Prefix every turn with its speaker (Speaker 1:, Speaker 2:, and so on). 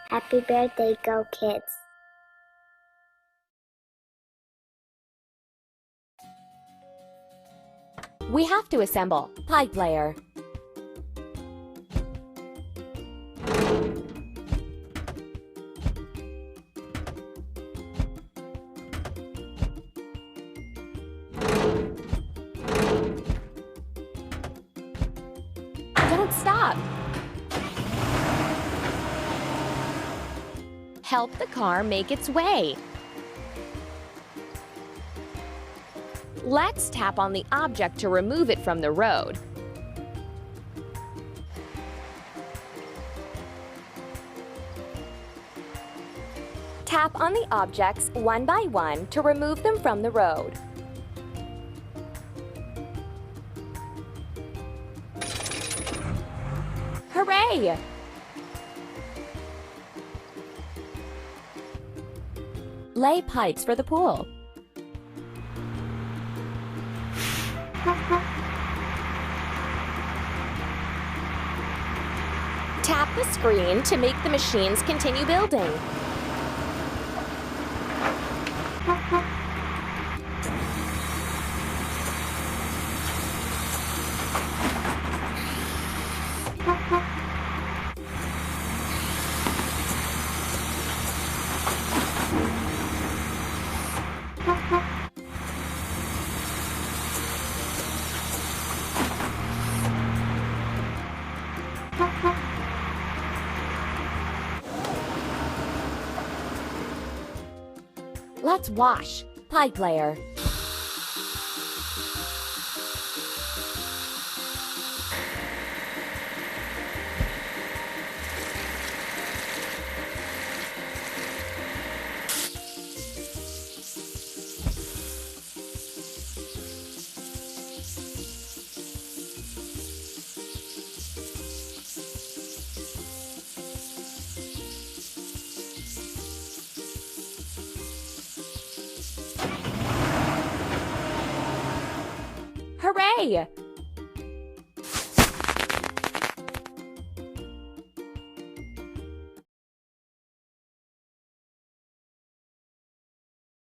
Speaker 1: Happy birthday, go kids.
Speaker 2: We have to assemble pipe layer. Don't stop. Help the car make its way. Let's tap on the object to remove it from the road. Tap on the objects one by one to remove them from the road. Hooray! Lay pipes for the pool. Tap the screen to make the machines continue building. Let's wash pipe layer. Hooray!